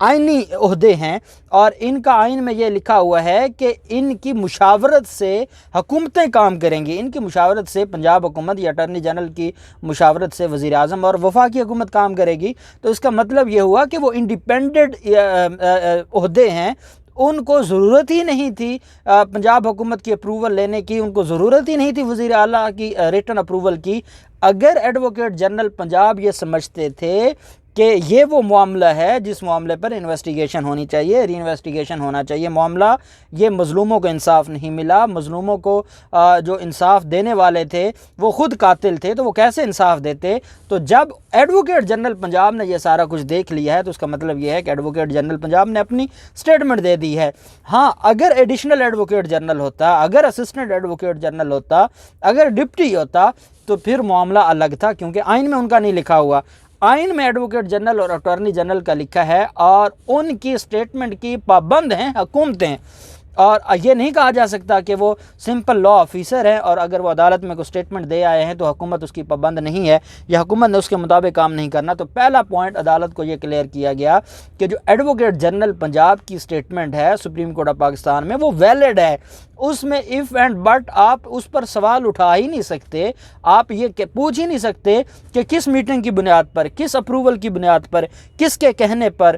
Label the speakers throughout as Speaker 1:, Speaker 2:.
Speaker 1: آئینی عہدے ہیں، اور ان کا آئین میں یہ لکھا ہوا ہے کہ ان کی مشاورت سے حکومتیں کام کریں گی، ان کی مشاورت سے پنجاب حکومت یا اٹارنی جنرل کی مشاورت سے وزیر اعظم اور وفاقی حکومت کام کرے گی۔ تو اس کا مطلب یہ ہوا کہ وہ انڈیپینڈنٹ عہدے ہیں، ان کو ضرورت ہی نہیں تھی پنجاب حکومت کی اپروول لینے کی، ان کو ضرورت ہی نہیں تھی وزیر اعلیٰ کی ریٹن اپروول کی۔ اگر ایڈوکیٹ جنرل پنجاب یہ سمجھتے تھے کہ یہ وہ معاملہ ہے جس معاملے پر انویسٹیگیشن ہونی چاہیے، ری انویسٹیگیشن ہونا چاہیے معاملہ، یہ مظلوموں کو انصاف نہیں ملا، مظلوموں کو جو انصاف دینے والے تھے وہ خود قاتل تھے، تو وہ کیسے انصاف دیتے؟ تو جب ایڈوکیٹ جنرل پنجاب نے یہ سارا کچھ دیکھ لیا ہے تو اس کا مطلب یہ ہے کہ ایڈوکیٹ جنرل پنجاب نے اپنی سٹیٹمنٹ دے دی ہے۔ ہاں، اگر ایڈیشنل ایڈوکیٹ جنرل ہوتا، اگر اسسٹنٹ ایڈوکیٹ جنرل ہوتا، اگر ڈپٹی ہوتا تو پھر معاملہ الگ تھا، کیونکہ آئین میں ان کا نہیں لکھا ہوا۔ آئین میں ایڈوکیٹ جنرل اور اٹارنی جنرل کا لکھا ہے، اور ان کی سٹیٹمنٹ کی پابند ہیں حکومتیں، اور یہ نہیں کہا جا سکتا کہ وہ سمپل لا آفیسر ہیں اور اگر وہ عدالت میں کوئی سٹیٹمنٹ دے آئے ہیں تو حکومت اس کی پابند نہیں ہے یا حکومت نے اس کے مطابق کام نہیں کرنا۔ تو پہلا پوائنٹ عدالت کو یہ کلیئر کیا گیا کہ جو ایڈوکیٹ جنرل پنجاب کی سٹیٹمنٹ ہے سپریم کورٹ آف پاکستان میں، وہ ویلڈ ہے، اس میں اف اینڈ بٹ آپ اس پر سوال اٹھا ہی نہیں سکتے، آپ یہ پوچھ ہی نہیں سکتے کہ کس میٹنگ کی بنیاد پر، کس اپروول کی بنیاد پر، کس کے کہنے پر،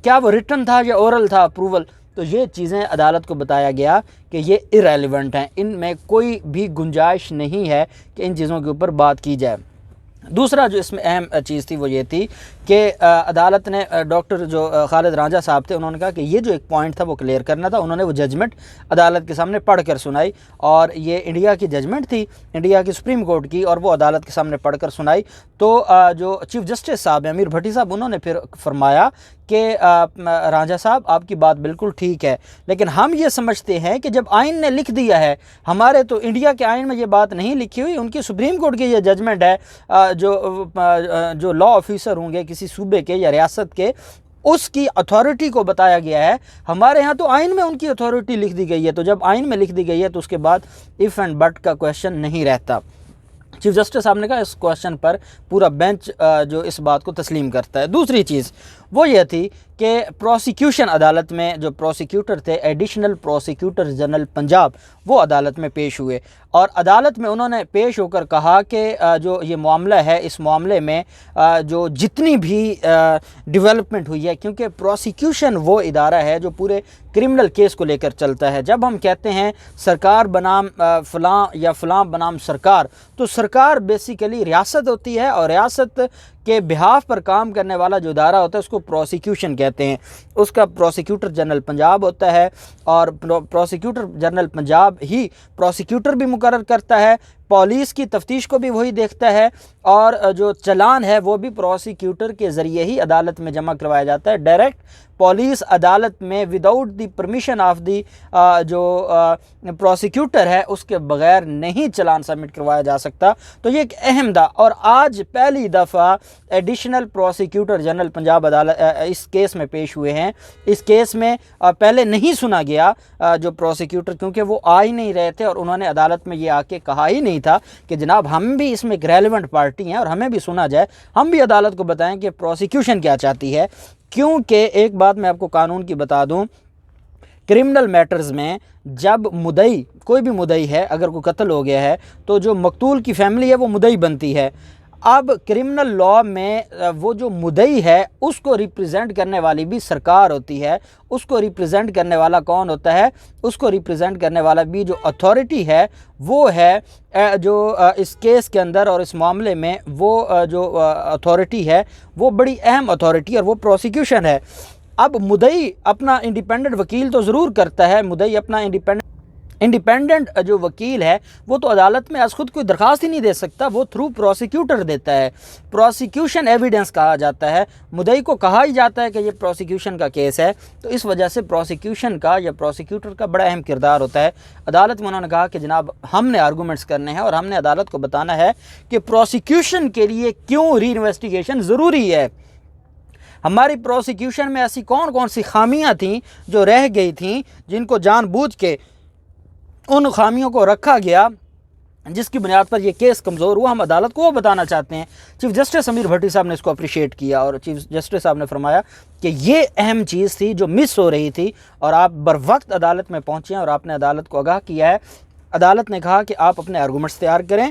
Speaker 1: کیا وہ ریٹن تھا یا اورل تھا اپروول۔ تو یہ چیزیں عدالت کو بتایا گیا کہ یہ ارریلیونٹ ہیں، ان میں کوئی بھی گنجائش نہیں ہے کہ ان چیزوں کے اوپر بات کی جائے۔ دوسرا جو اس میں اہم چیز تھی وہ یہ تھی کہ عدالت نے ڈاکٹر جو خالد رانجھا صاحب تھے، انہوں نے کہا کہ یہ جو ایک پوائنٹ تھا وہ کلیئر کرنا تھا۔ انہوں نے وہ ججمنٹ عدالت کے سامنے پڑھ کر سنائی، اور یہ انڈیا کی ججمنٹ تھی، انڈیا کی سپریم کورٹ کی، اور وہ عدالت کے سامنے پڑھ کر سنائی۔ تو جو چیف جسٹس صاحب ہیں امیر بھٹی صاحب، انہوں نے پھر فرمایا کہ رانجھا صاحب آپ کی بات بالکل ٹھیک ہے، لیکن ہم یہ سمجھتے ہیں کہ جب آئین نے لکھ دیا ہے، ہمارے تو انڈیا کے آئین میں یہ بات نہیں لکھی ہوئی، ان کی سپریم کورٹ کی یہ ججمنٹ ہے، جو لا آفیسر ہوں گے کسی صوبے کے یا ریاست کے، اس کی اتھارٹی کو بتایا گیا ہے۔ ہمارے ہاں تو آئین میں ان کی اتھارٹی لکھ دی گئی ہے، تو جب آئین میں لکھ دی گئی ہے تو اس کے بعد ایف اینڈ بٹ کا کویشچن نہیں رہتا۔ چیف جسٹس صاحب نے کہا اس کویشچن پر پورا بینچ جو اس بات کو تسلیم کرتا ہے۔ دوسری چیز وہ یہ تھی کہ پروسیکیوشن عدالت میں جو پروسیکیوٹر تھے، ایڈیشنل پروسیکیوٹر جنرل پنجاب، وہ عدالت میں پیش ہوئے، اور عدالت میں انہوں نے پیش ہو کر کہا کہ جو یہ معاملہ ہے، اس معاملے میں جو جتنی بھی ڈیولپمنٹ ہوئی ہے، کیونکہ پروسیکیوشن وہ ادارہ ہے جو پورے کرمنل کیس کو لے کر چلتا ہے۔ جب ہم کہتے ہیں سرکار بنام فلاں یا فلاں بنام سرکار، تو سرکار بیسیکلی ریاست ہوتی ہے، اور ریاست کے بہاف پر کام کرنے والا جو ادارہ ہوتا ہے اس کو پروسیکیوشن کہتے ہیں، اس کا پروسیکیوٹر جنرل پنجاب ہوتا ہے، اور پروسیکیوٹر جنرل پنجاب ہی پروسیکیوٹر بھی مقرر کرتا ہے، پولیس کی تفتیش کو بھی وہی دیکھتا ہے، اور جو چلان ہے وہ بھی پروسیکیوٹر کے ذریعے ہی عدالت میں جمع کروایا جاتا ہے۔ ڈائریکٹ پولیس عدالت میں without the permission of the جو پروسیکیوٹر ہے اس کے بغیر نہیں چلان سبمٹ کروایا جا سکتا۔ تو یہ ایک اہم اور آج پہلی دفعہ ایڈیشنل پروسیکیوٹر جنرل پنجاب عدالت اس کیس میں پیش ہوئے ہیں۔ اس کیس میں پہلے نہیں سنا گیا جو پروسیکیوٹر، کیونکہ وہ آ ہی نہیں رہے تھے، اور انہوں نے عدالت میں یہ آ کے کہا ہی نہیں تھا کہ جناب ہم بھی اس میں ایک ریلیونٹ پارٹی ہیں اور ہمیں بھی سنا جائے، ہم بھی عدالت کو بتائیں کہ پروسیکیوشن کیا چاہتی ہے۔ کیونکہ ایک بات میں آپ کو قانون کی بتا دوں، کرمنل میٹرز میں جب مدعی، کوئی بھی مدعی ہے، اگر کوئی قتل ہو گیا ہے تو جو مقتول کی فیملی ہے وہ مدعی بنتی ہے۔ اب کرمنل لاء میں وہ جو مدعی ہے اس کو ریپریزنٹ کرنے والی بھی سرکار ہوتی ہے۔ اس کو ریپریزنٹ کرنے والا کون ہوتا ہے؟ اس کو ریپریزنٹ کرنے والا بھی جو اتھارٹی ہے وہ ہے جو اس کیس کے اندر اور اس معاملے میں وہ جو اتھارٹی ہے وہ بڑی اہم اتھارٹی، اور وہ پروسیکیوشن ہے۔ اب مدعی اپنا انڈیپینڈنٹ وکیل تو ضرور کرتا ہے، مدعی اپنا انڈیپینڈنٹ جو وکیل ہے وہ تو عدالت میں از خود کوئی درخواست ہی نہیں دے سکتا، وہ تھرو پروسیکیوٹر دیتا ہے۔ پروسیکیوشن ایویڈنس کہا جاتا ہے، مدعی کو کہا ہی جاتا ہے کہ یہ پروسیکیوشن کا کیس ہے، تو اس وجہ سے پروسیکیوشن کا یا پروسیکیوٹر کا بڑا اہم کردار ہوتا ہے۔ عدالت میں انہوں نے کہا کہ جناب ہم نے آرگومنٹس کرنے ہیں اور ہم نے عدالت کو بتانا ہے کہ پروسیکیوشن کے لیے کیوں ری انویسٹیگیشن ضروری ہے۔ ہماری پروسیکیوشن میں ایسی کون کون سی خامیاں تھیں جو رہ گئی تھیں، جن کو جان بوجھ کے ان خامیوں کو رکھا گیا جس کی بنیاد پر یہ کیس کمزور ہوا، ہم عدالت کو وہ بتانا چاہتے ہیں۔ چیف جسٹس امیر بھٹی صاحب نے اس کو اپریشیٹ کیا اور چیف جسٹس صاحب نے فرمایا کہ یہ اہم چیز تھی جو مس ہو رہی تھی، اور آپ بر وقت عدالت میں پہنچے ہیں اور آپ نے عدالت کو آگاہ کیا ہے۔ عدالت نے کہا کہ آپ اپنے آرگومنٹس تیار کریں۔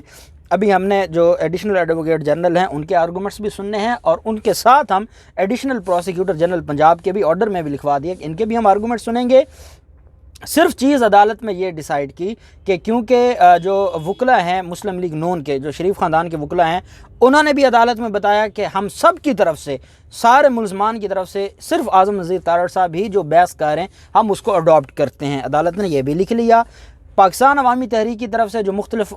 Speaker 1: ابھی ہم نے جو ایڈیشنل ایڈوکیٹ جنرل ہیں ان کے آرگومنٹس بھی سننے ہیں، اور ان کے ساتھ ہم ایڈیشنل پروسیکیوٹر جنرل پنجاب کے بھی آرڈر میں بھی لکھوا دیا کہ ان کے بھی ہم آرگومنٹ سنیں گے۔ صرف چیز عدالت میں یہ ڈیسائیڈ کی کہ کیونکہ جو وکلا ہیں مسلم لیگ نون کے، جو شریف خاندان کے وکلا ہیں، انہوں نے بھی عدالت میں بتایا کہ ہم سب کی طرف سے، سارے ملزمان کی طرف سے صرف اعظم نذیر تارڑ صاحب ہی جو بحث کار ہیں ہم اس کو اڈاپٹ کرتے ہیں۔ عدالت نے یہ بھی لکھ لیا۔ پاکستان عوامی تحریک کی طرف سے جو مختلف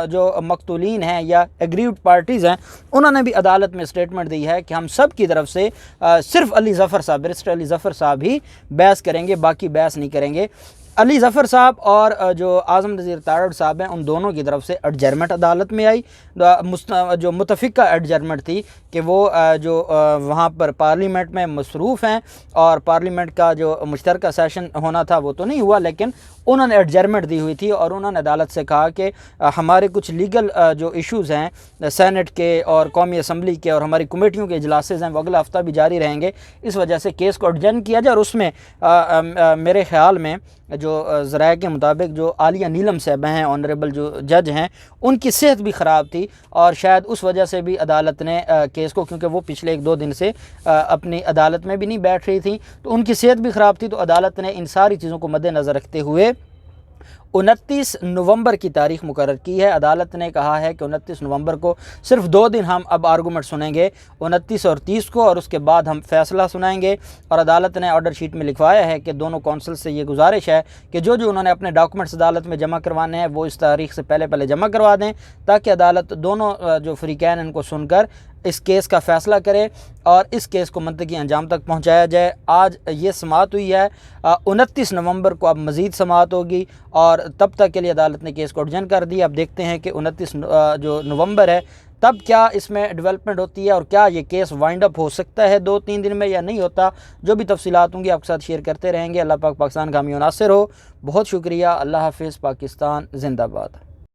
Speaker 1: جو مقتولین ہیں یا ایگریوڈ پارٹیز ہیں، انہوں نے بھی عدالت میں اسٹیٹمنٹ دی ہے کہ ہم سب کی طرف سے صرف علی ظفر صاحب، بیرسٹر علی ظفر صاحب ہی بحث کریں گے، باقی بحث نہیں کریں گے۔ علی ظفر صاحب اور جو اعظم نذیر تارڑ صاحب ہیں ان دونوں کی طرف سے ایڈجرمنٹ عدالت میں آئی، جو متفقہ ایڈجرمنٹ تھی کہ وہ جو وہاں پر پارلیمنٹ میں مصروف ہیں اور پارلیمنٹ کا جو مشترکہ سیشن ہونا تھا وہ تو نہیں ہوا، لیکن انہوں نے ایڈجرمنٹ دی ہوئی تھی اور انہوں نے عدالت سے کہا کہ ہمارے کچھ لیگل جو ایشوز ہیں سینٹ کے اور قومی اسمبلی کے اور ہماری کمیٹیوں کے اجلاسز ہیں وہ اگلا ہفتہ بھی جاری رہیں گے، اس وجہ سے کیس کو ایڈجرن کیا جائے۔ اور اس میں میرے خیال میں جو ذرائع کے مطابق جو عالیہ نیلم صاحبہ ہیں، آنریبل جو جج ہیں، ان کی صحت بھی خراب تھی اور شاید اس وجہ سے بھی عدالت نے کیس کو، کیونکہ وہ پچھلے 1-2 دن سے اپنی عدالت میں بھی نہیں بیٹھ رہی تھیں، تو ان کی صحت بھی خراب تھی، تو عدالت نے ان ساری چیزوں کو مد نظر رکھتے ہوئے 29 نومبر کی تاریخ مقرر کی ہے۔ عدالت نے کہا ہے کہ 29 نومبر کو صرف 2 دن ہم اب آرگومنٹ سنیں گے، 29 اور 30 کو، اور اس کے بعد ہم فیصلہ سنائیں گے۔ اور عدالت نے آرڈر شیٹ میں لکھوایا ہے کہ دونوں کونسل سے یہ گزارش ہے کہ جو انہوں نے اپنے ڈاکومنٹس عدالت میں جمع کروانے ہیں وہ اس تاریخ سے پہلے جمع کروا دیں، تاکہ عدالت دونوں جو فریقین ان کو سن کر اس کیس کا فیصلہ کرے اور اس کیس کو منطقی انجام تک پہنچایا جائے۔ آج یہ سماعت ہوئی ہے، 29 نومبر کو اب مزید سماعت ہوگی، اور تب تک کے لیے عدالت نے کیس کو ایڈجرن کر دیا۔ اب دیکھتے ہیں کہ 29 جو نومبر ہے تب کیا اس میں ڈیولپمنٹ ہوتی ہے اور کیا یہ کیس وائنڈ اپ ہو سکتا ہے 2-3 دن میں یا نہیں ہوتا۔ جو بھی تفصیلات ہوں گی آپ کے ساتھ شیئر کرتے رہیں گے۔ اللہ پاک پاکستان کا حامی و ناصر ہو۔ بہت شکریہ۔ اللہ حافظ۔ پاکستان زندہ باد۔